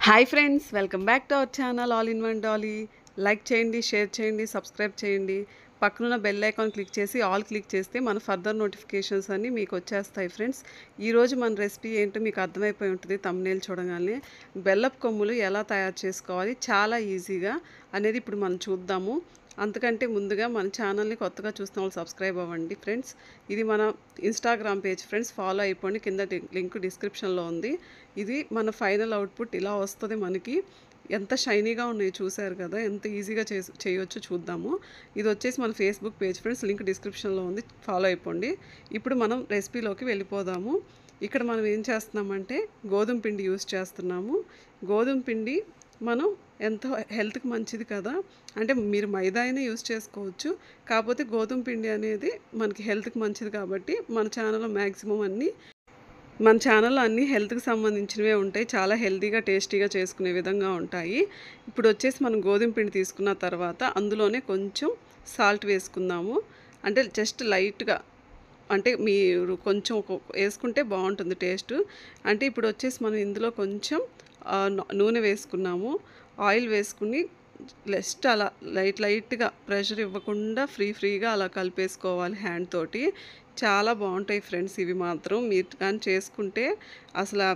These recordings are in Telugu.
Hi friends, welcome back to our channel all in one Dolly. Like చేయండి, షేర్ చేయండి, సబ్స్క్రైబ్ చేయండి. పక్కనున్న బెల్ ఐకాన్ క్లిక్ చేసి ఆల్ క్లిక్ చేస్తే మన ఫర్దర్ నోటిఫికేషన్స్ అన్నీ మీకు వచ్చేస్తాయి. ఫ్రెండ్స్, ఈరోజు మన రెసిపీ ఏంటో మీకు అర్థమైపోయి ఉంటుంది తమ్నేల్ చూడగానే. బెల్లపు కొమ్ములు ఎలా తయారు చేసుకోవాలి చాలా ఈజీగా అనేది ఇప్పుడు మనం చూద్దాము. అంతకంటే ముందుగా మన ఛానల్ని కొత్తగా చూస్తున్న వాళ్ళు సబ్స్క్రైబ్ అవ్వండి ఫ్రెండ్స్. ఇది మన ఇన్స్టాగ్రామ్ పేజ్ ఫ్రెండ్స్, ఫాలో అయిపోండి. కింద లింక్ డిస్క్రిప్షన్లో ఉంది. ఇది మన ఫైనల్ అవుట్పుట్ ఇలా వస్తుంది మనకి. ఎంత షైనీగా ఉన్నాయి చూసారు కదా, ఎంత ఈజీగా చేయొచ్చు చూద్దాము. ఇది వచ్చేసి మన ఫేస్బుక్ పేజ్ ఫ్రెండ్స్, లింక్ డిస్క్రిప్షన్లో ఉంది, ఫాలో అయిపోండి. ఇప్పుడు మనం రెసిపీలోకి వెళ్ళిపోదాము. ఇక్కడ మనం ఏం చేస్తున్నామంటే గోధుమ పిండి యూస్ చేస్తున్నాము. గోధుమ పిండి మనం ఎంతో హెల్త్కి మంచిది కదా, అంటే మీరు మైదా అయినా యూస్ చేసుకోవచ్చు. కాకపోతే గోధుమ పిండి అనేది మనకి హెల్త్కి మంచిది కాబట్టి మన ఛానల్లో అన్నీ హెల్త్కి సంబంధించినవే ఉంటాయి. చాలా హెల్తీగా టేస్టీగా చేసుకునే విధంగా ఉంటాయి. ఇప్పుడు వచ్చేసి మనం గోధుమ పిండి తీసుకున్న తర్వాత అందులోనే కొంచెం సాల్ట్ వేసుకుందాము. అంటే జస్ట్ లైట్గా, అంటే మీరు కొంచెం వేసుకుంటే బాగుంటుంది టేస్ట్. అంటే ఇప్పుడు వచ్చేసి మనం ఇందులో కొంచెం నూనె వేసుకున్నాము. ఆయిల్ వేసుకుని జస్ట్ అలా లైట్గా ప్రెషర్ ఇవ్వకుండా ఫ్రీగా అలా కలిపేసుకోవాలి హ్యాండ్ తోటి. చాలా బాగుంటాయి ఫ్రెండ్స్ ఇవి మాత్రం. మీరు కానీ చేసుకుంటే అసలు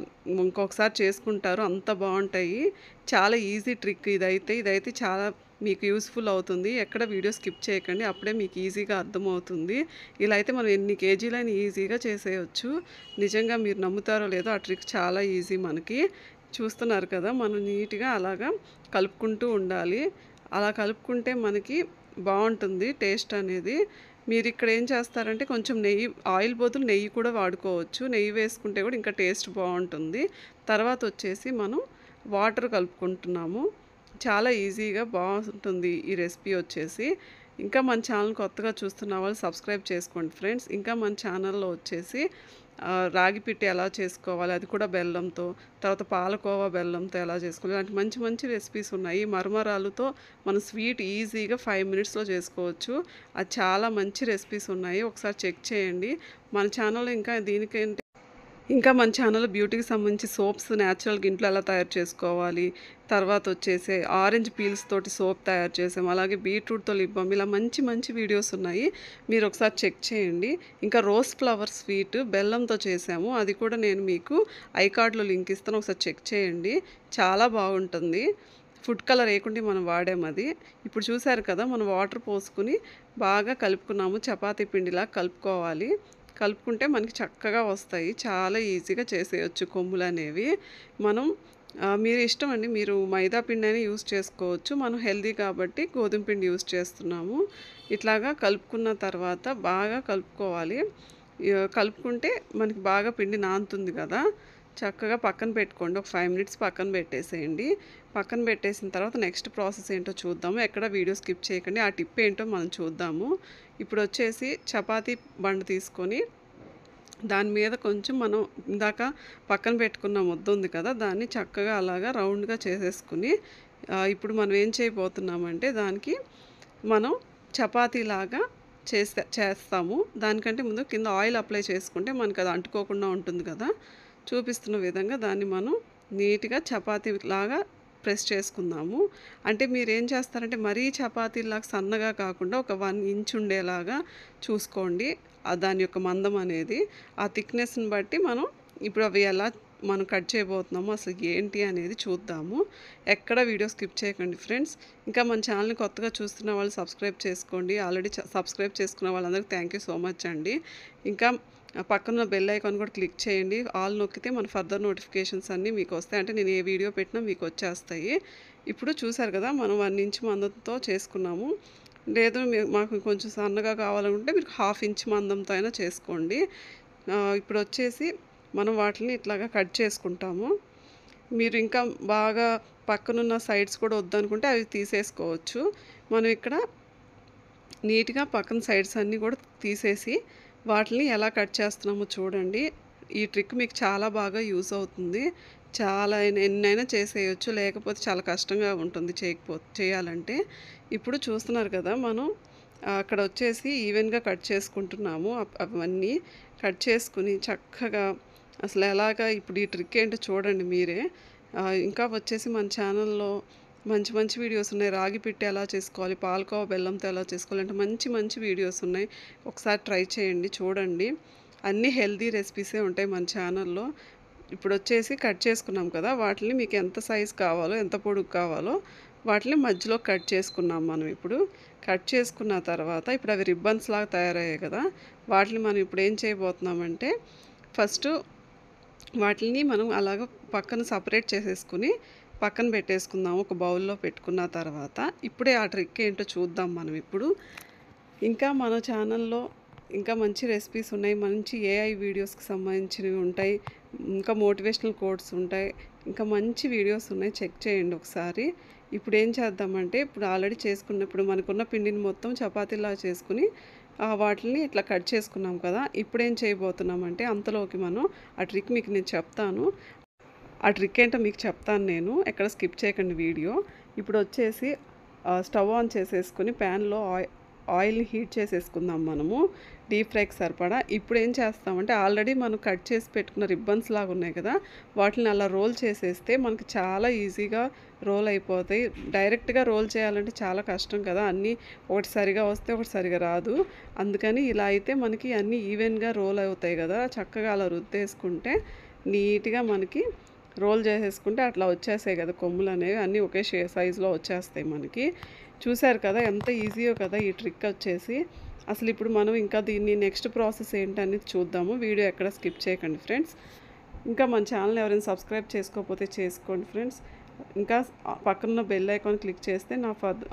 ఇంకొకసారి చేసుకుంటారు, అంత బాగుంటాయి. చాలా ఈజీ ట్రిక్ ఇదైతే చాలా మీకు యూస్ఫుల్ అవుతుంది. ఎక్కడ వీడియో స్కిప్ చేయకండి, అప్పుడే మీకు ఈజీగా అర్థమవుతుంది. ఇలా అయితే మనం ఎన్ని కేజీలైనా ఈజీగా చేసేయచ్చు. నిజంగా మీరు నమ్ముతారో లేదో, ఆ ట్రిక్ చాలా ఈజీ మనకి. చూస్తున్నారు కదా, మనం నీట్గా అలాగా కలుపుకుంటూ ఉండాలి. అలా కలుపుకుంటే మనకి బాగుంటుంది టేస్ట్ అనేది. మీరు ఇక్కడ ఏం చేస్తారంటే కొంచెం నెయ్యి, ఆయిల్ బదులు నెయ్యి కూడా వాడుకోవచ్చు. నెయ్యి వేసుకుంటే కూడా ఇంకా టేస్ట్ బాగుంటుంది. తర్వాత వచ్చేసి మనం వాటర్ కలుపుకుంటున్నాము. చాలా ఈజీగా బాగుంటుంది ఈ రెసిపీ వచ్చేసి. ఇంకా మన ఛానల్ కొత్తగా చూస్తున్న వాళ్ళు సబ్స్క్రైబ్ చేసుకోండి ఫ్రెండ్స్. ఇంకా మన ఛానల్లో వచ్చేసి రాగి పిట్టి ఎలా చేసుకోవాలి, అది కూడా బెల్లంతో, తర్వాత పాలకోవా బెల్లంతో ఎలా చేసుకోవాలి, అలాంటి మంచి రెసిపీస్ ఉన్నాయి. మరమరాలతో మనం స్వీట్ ఈజీగా 5 మినిట్స్లో చేసుకోవచ్చు. అది చాలా మంచి రెసిపీస్ ఉన్నాయి, ఒకసారి చెక్ చేయండి. మన ఛానల్లో ఇంకా మన ఛానల్లో బ్యూటీకి సంబంధించి సోప్స్ న్యాచురల్గా ఇంట్లో ఎలా తయారు చేసుకోవాలి, తర్వాత వచ్చేసి ఆరెంజ్ పీల్స్ తోటి సోప్ తయారు చేసాము, అలాగే బీట్రూట్తో లిప్ బామ్, ఇలా మంచి వీడియోస్ ఉన్నాయి, మీరు ఒకసారి చెక్ చేయండి. ఇంకా రోజ్ ఫ్లవర్ స్వీట్ బెల్లంతో చేసాము, అది కూడా నేను మీకు ఐకార్డ్లో లింక్ ఇస్తాను, ఒకసారి చెక్ చేయండి. చాలా బాగుంటుంది. ఫుడ్ కలర్ వేయకుండా మనం వాడాము అది. ఇప్పుడు చూసారు కదా, మనం వాటర్ పోసుకుని బాగా కలుపుకున్నాము. చపాతీ పిండిలా కలుపుకోవాలి. కలుపుకుంటే మనకి చక్కగా వస్తాయి. చాలా ఈజీగా చేసేయచ్చు కొమ్ములు అనేవి. మనం మీరు ఇష్టం అండి, మీరు మైదా పిండి అయినా యూస్ చేసుకోవచ్చు. మనం హెల్దీ కాబట్టి గోధుమ పిండి యూస్ చేస్తున్నాము. ఇట్లాగా కలుపుకున్న తర్వాత బాగా కలుపుకోవాలి. కలుపుకుంటే మనకి బాగా పిండి నానుతుంది కదా, చక్కగా పక్కన పెట్టుకోండి. ఒక 5 మినిట్స్ పక్కన పెట్టేసేయండి. పక్కన పెట్టేసిన తర్వాత నెక్స్ట్ ప్రాసెస్ ఏంటో చూద్దాము. ఎక్కడ వీడియో స్కిప్ చేయకండి, ఆ టిప్ ఏంటో మనం చూద్దాము. ఇప్పుడు వచ్చేసి చపాతీ బండ తీసుకొని దాని మీద కొంచెం మనం ఇందాక పక్కన పెట్టుకున్న ముద్ద ఉంది కదా, దాన్ని చక్కగా అలాగా రౌండ్గా చేసేసుకుని ఇప్పుడు మనం ఏం చేయబోతున్నామంటే దానికి మనం చపాతీలాగా చేస్తాము. దానికంటే ముందు కింద ఆయిల్ అప్లై చేసుకుంటే మనకు అది అంటుకోకుండా ఉంటుంది కదా. చూపిస్తున్న విధంగా దాన్ని మనం నీట్గా చపాతీలాగా ప్రెస్ చేసుకుందాము. అంటే మీరు ఏం చేస్తారంటే మరీ చపాతీలాగా సన్నగా కాకుండా ఒక 1 ఇంచ్ ఉండేలాగా చూసుకోండి. దాని యొక్క మందం అనేది, ఆ థిక్నెస్ని బట్టి మనం ఇప్పుడు అవి ఎలా మనం కట్ చేయబోతున్నామో అసలు ఏంటి అనేది చూద్దాము. ఎక్కడ వీడియో స్కిప్ చేయకండి ఫ్రెండ్స్. ఇంకా మన ఛానల్ని కొత్తగా చూస్తున్న వాళ్ళు సబ్స్క్రైబ్ చేసుకోండి. ఆల్రెడీ సబ్స్క్రైబ్ చేసుకున్న వాళ్ళందరికీ థ్యాంక్ యూ సో మచ్ అండి. ఇంకా పక్కన బెల్ ఐకాన్ కూడా క్లిక్ చేయండి. ఆల్ నొక్కితే మన ఫర్దర్ నోటిఫికేషన్స్ అన్నీ మీకు వస్తాయి, అంటే నేను ఏ వీడియో పెట్టినా మీకు వచ్చేస్తాయి. ఇప్పుడు చూసారు కదా, మనం 1 ఇంచ్ మందంతో చేసుకున్నాము. లేదు మాకు కొంచెం సన్నగా కావాలనుకుంటే మీరు 1/2 ఇంచ్ మందంతో అయినా చేసుకోండి. ఇప్పుడు వచ్చేసి మనం వాటిని ఇట్లాగా కట్ చేసుకుంటాము. మీరు ఇంకా బాగా పక్కనున్న సైడ్స్ కూడా వద్దనుకుంటే అవి తీసేసుకోవచ్చు. మనం ఇక్కడ నీట్గా పక్కన సైడ్స్ అన్నీ కూడా తీసేసి వాటిని ఎలా కట్ చేస్తున్నామో చూడండి. ఈ ట్రిక్ మీకు చాలా బాగా యూజ్ అవుతుంది. చాలా ఎన్నైనా చేసేయచ్చు, లేకపోతే చాలా కష్టంగా ఉంటుంది చేయాలంటే. ఇప్పుడు చూస్తున్నారు కదా, మనం అక్కడ వచ్చేసి ఈవెన్గా కట్ చేసుకుంటున్నాము. అవన్నీ కట్ చేసుకుని చక్కగా అసలు ఎలాగా ఇప్పుడు ఈ ట్రిక్ ఏంటో చూడండి మీరే. ఇంకా వచ్చేసి మన ఛానల్‌లో మంచి మంచి వీడియోస్ ఉన్నాయి. రాగి పిట్టి ఎలా చేసుకోవాలి, పాలకోవా బెల్లంతో ఎలా చేసుకోవాలి అంటే మంచి మంచి వీడియోస్ ఉన్నాయి. ఒకసారి ట్రై చేయండి, చూడండి. అన్నీ హెల్తీ రెసిపీసే ఉంటాయి మన ఛానల్‌లో. ఇప్పుడొచ్చేసి కట్ చేసుకున్నాం కదా! వాటిని మీకు ఎంత సైజ్ కావాలో, ఎంత పొడుగు కావాలో వాటిని మధ్యలో కట్ చేసుకున్నాం మనం ఇప్పుడు. కట్ చేసుకున్న తర్వాత ఇప్పుడు అవి రిబ్బన్స్ లాగా తయారయ్యాయి కదా! వాటిని మనం ఇప్పుడు ఏం చేయబోతున్నామంటే ఫస్టు వాటిని మనం అలాగ పక్కన సపరేట్ చేసేసుకుని పక్కన పెట్టేసుకుందాం. ఒక బౌల్‌లో పెట్టుకున్న తర్వాత ఇప్పుడే ఆ ట్రిక్ ఏంటో చూద్దాం మనం ఇప్పుడు. ఇంకా మన ఛానల్‌లో ఇంకా మంచి రెసిపీస్ ఉన్నాయి. మంచి ఏఐ వీడియోస్‌కి సంబంధించినవి ఉంటాయి. ఇంకా మోటివేషనల్ కోట్స్ ఉంటాయి. ఇంకా మంచి వీడియోస్ ఉన్నాయి. చెక్ చేయండి ఒకసారి. ఇప్పుడు ఏం చేద్దామంటే ఇప్పుడు ఆల్రెడీ చేసుకున్నప్పుడు మనకున్న పిండిని మొత్తం చపాతీలా చేసుకుని వాటిని ఇట్లా కట్ చేసుకున్నాం కదా! ఇప్పుడేం చేయబోతున్నామంటే అంతలోకి మనం ఆ ట్రిక్ మీకు నేను చెప్తాను. ఆ ట్రిక్ ఏంటో మీకు చెప్తాను నేను. ఎక్కడ స్కిప్ చేయకండి వీడియో. ఇప్పుడు వచ్చేసి స్టవ్ ఆన్ చేసేసుకొని ప్యాన్‌లో ఆయిల్‌ని హీట్ చేసేసుకుందాం మనము డీప్ ఫ్రైకి సరిపడా. ఇప్పుడు ఏం చేస్తామంటే ఆల్రెడీ మనం కట్ చేసి పెట్టుకున్న రిబ్బన్స్ లాగా ఉన్నాయి కదా! వాటిని అలా రోల్ చేసేస్తే మనకి చాలా ఈజీగా రోల్ అయిపోతాయి. డైరెక్ట్‌గా రోల్ చేయాలంటే చాలా కష్టం కదా! అన్నీ ఒకటి సరిగా వస్తే ఒకటి సరిగా రాదు. అందుకని ఇలా అయితే మనకి అన్నీ ఈవెన్‌గా రోల్ అవుతాయి కదా! చక్కగా అలా రుద్దేసుకుంటే నీట్‌గా మనకి రోల్ చేసేసుకుంటే అట్లా వచ్చేసాయి కదా! కొమ్ములు అనేవి అన్నీ ఒకే సైజులో వచ్చేస్తాయి మనకి. చూసారు కదా ఎంత ఈజీయో కదా ఈ ట్రిక్ వచ్చేసి. అసలు ఇప్పుడు మనం ఇంకా దీన్ని నెక్స్ట్ ప్రాసెస్ ఏంటనేది చూద్దాము. వీడియో ఎక్కడ స్కిప్ చేయకండి ఫ్రెండ్స్. ఇంకా మన ఛానల్ ఎవరైనా సబ్స్క్రైబ్ చేసుకోకపోతే చేసుకోండి ఫ్రెండ్స్. ఇంకా పక్కనున్న బెల్ ఐకాన్ క్లిక్ చేస్తే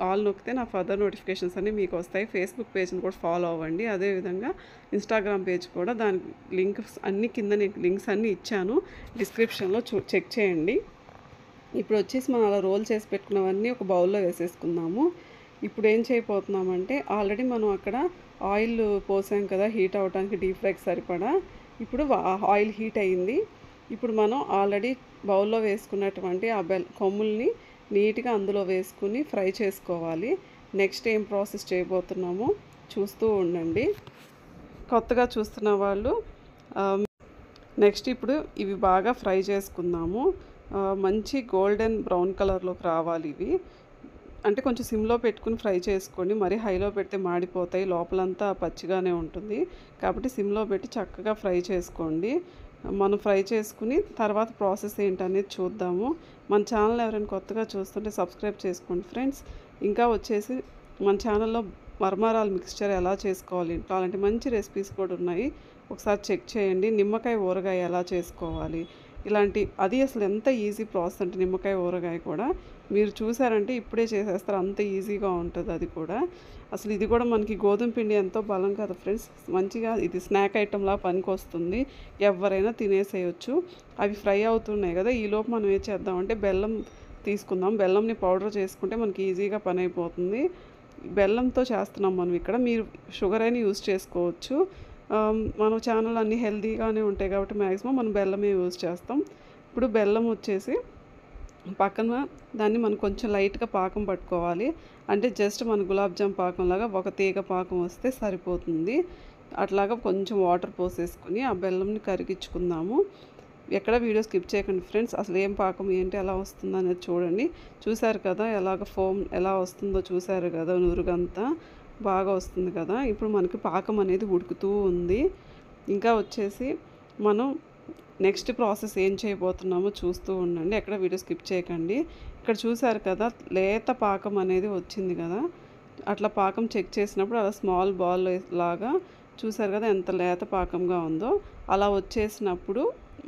ఆల్ నొక్కితే నా ఫర్దర్ నోటిఫికేషన్స్ అన్నీ మీకు వస్తాయి. ఫేస్బుక్ పేజ్ని కూడా ఫాలో అవ్వండి. అదేవిధంగా ఇన్స్టాగ్రామ్ పేజ్ కూడా దాని లింక్స్ అన్నీ కింద నేను లింక్స్ అన్నీ ఇచ్చాను డిస్క్రిప్షన్లో చెక్ చేయండి. ఇప్పుడు వచ్చేసి మనం అలా రోల్ చేసి పెట్టుకున్నవన్నీ ఒక బౌల్లో వేసేసుకుందాము. ఇప్పుడు ఏం చేయబోతున్నామంటే ఆల్రెడీ మనం అక్కడ ఆయిల్ పోసాం కదా హీట్ అవ్వడానికి డీప్ ఫ్రైకి సరిపడా. ఇప్పుడు ఆయిల్ హీట్ అయ్యింది. ఇప్పుడు మనం ఆల్రెడీ బౌల్లో వేసుకున్నటువంటి ఆ కొమ్ముల్ని నీట్గా అందులో వేసుకుని ఫ్రై చేసుకోవాలి. నెక్స్ట్ ఏం ప్రాసెస్ చేయబోతున్నామో చూస్తూ ఉండండి. కొత్తగా చూస్తున్న వాళ్ళు నెక్స్ట్ ఇప్పుడు ఇవి బాగా ఫ్రై చేసుకుందాము. మంచి గోల్డెన్ బ్రౌన్ కలర్లోకి రావాలి ఇవి. అంటే కొంచెం సిమ్లో పెట్టుకుని ఫ్రై చేసుకోండి. మరీ హైలో పెడితే మాడిపోతాయి, లోపలంతా పచ్చిగానే ఉంటుంది. కాబట్టి సిమ్లో పెట్టి చక్కగా ఫ్రై చేసుకోండి. మనం ఫ్రై చేసుకుని తర్వాత ప్రాసెస్ ఏంటనేది చూద్దాము. మన ఛానల్ ఎవరైనా కొత్తగా చూస్తుంటే సబ్స్క్రైబ్ చేసుకోండి ఫ్రెండ్స్. ఇంకా వచ్చేసి మన ఛానల్లో మరమరాలు మిక్స్చర్ ఎలా చేసుకోవాలి అలాంటి మంచి రెసిపీస్ కూడా ఉన్నాయి. ఒకసారి చెక్ చేయండి. నిమ్మకాయ ఊరగాయ ఎలా చేసుకోవాలి ఇలాంటి అది అసలు ఎంత ఈజీ ప్రాసెస్ అంటే నిమ్మకాయ ఊరగాయ కూడా మీరు చూసారంటే ఇప్పుడే చేసేస్తారు, అంత ఈజీగా ఉంటుంది అది కూడా. అసలు ఇది కూడా మనకి గోధుమ పిండి ఎంతో బలం కదా ఫ్రెండ్స్. మంచిగా ఇది స్నాక్ ఐటెంలా పనికి వస్తుంది, ఎవరైనా తినేసేయచ్చు. అవి ఫ్రై అవుతున్నాయి కదా, ఈలోపు మనం ఏం చేద్దామంటే బెల్లం తీసుకుందాం. బెల్లంని పౌడర్ చేసుకుంటే మనకి ఈజీగా పని అయిపోతుంది. బెల్లంతో చేస్తున్నాం మనం ఇక్కడ, మీరు షుగర్ అయినా యూజ్ చేసుకోవచ్చు. మన ఛానల్ అన్నీ హెల్తీగానే ఉంటాయి కాబట్టి మ్యాక్సిమం మనం బెల్లమే యూజ్ చేస్తాం. ఇప్పుడు బెల్లం వచ్చేసి పక్కన దాన్ని మనం కొంచెం లైట్గా పాకం పట్టుకోవాలి. అంటే జస్ట్ మన గులాబ్ జామ్ పాకంలాగా ఒక తీగ పాకం వస్తే సరిపోతుంది. అట్లాగా కొంచెం వాటర్ పోసేసుకుని ఆ బెల్లంని కరిగించుకుందాము. ఎక్కడ వీడియో స్కిప్ చేయకండి ఫ్రెండ్స్. అసలు ఏం పాకం ఏంటి ఎలా వస్తుందో అనేది చూడండి. చూసారు కదా ఎలాగ ఫోమ్ ఎలా వస్తుందో చూసారు కదా, నురుగంతా బాగా వస్తుంది కదా. ఇప్పుడు మనకి పాకం అనేది ఉడుకుతూ ఉంది. ఇంకా వచ్చేసి మనం నెక్స్ట్ ప్రాసెస్ ఏం చేయబోతున్నామో చూస్తూ ఉండండి, ఎక్కడ వీడియో స్కిప్ చేయకండి. ఇక్కడ చూసారు కదా లేత పాకం అనేది వచ్చింది కదా, అట్లా పాకం చెక్ చేసినప్పుడు అలా స్మాల్ బాల్ లాగా చూసారు కదా ఎంత లేత పాకంగా ఉందో. అలా వచ్చేసినప్పుడు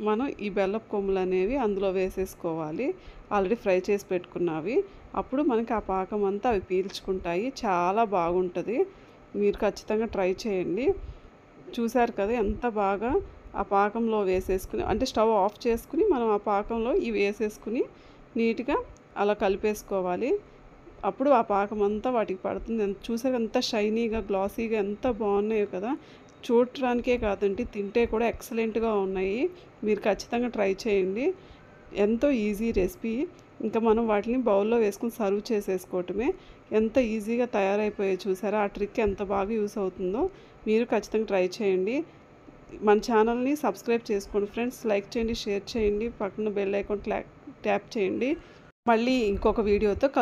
మనం ఈ బెల్లపు కొమ్ములు అనేవి అందులో వేసేసుకోవాలి, ఆల్రెడీ ఫ్రై చేసి పెట్టుకున్నవి. అప్పుడు మనకి ఆ పాకం అంతా అవి పీల్చుకుంటాయి, చాలా బాగుంటుంది. మీరు ఖచ్చితంగా ట్రై చేయండి. చూసారు కదా ఎంత బాగా ఆ పాకంలో వేసేసుకుని, అంటే స్టవ్ ఆఫ్ చేసుకుని మనం ఆ పాకంలో ఇవి వేసేసుకుని నీట్గా అలా కలిపేసుకోవాలి. అప్పుడు ఆ పాకం అంతా వాటికి పడుతుంది. చూసారు ఎంత షైనీగా గ్లాసీగా ఎంత బాగున్నాయో కదా. చూడటానికే కాదండి, తింటే కూడా ఎక్సలెంట్గా ఉన్నాయి. మీరు ఖచ్చితంగా ట్రై చేయండి, ఎంతో ఈజీ రెసిపీ. ఇంకా మనం వాటిని బౌల్లో వేసుకుని సర్వ్ చేసేసుకోవటమే. ఎంత ఈజీగా తయారైపోయాయి చూసారా. ఆ ట్రిక్ ఎంత బాగా యూస్ అవుతుందో మీరు ఖచ్చితంగా ట్రై చేయండి. మన ఛానల్ని సబ్స్క్రైబ్ చేసుకోండి ఫ్రెండ్స్. లైక్ చేయండి, షేర్ చేయండి, పక్కన బెల్ ఐకాన్ ట్యాప్ చేయండి. మళ్ళీ ఇంకొక వీడియోతో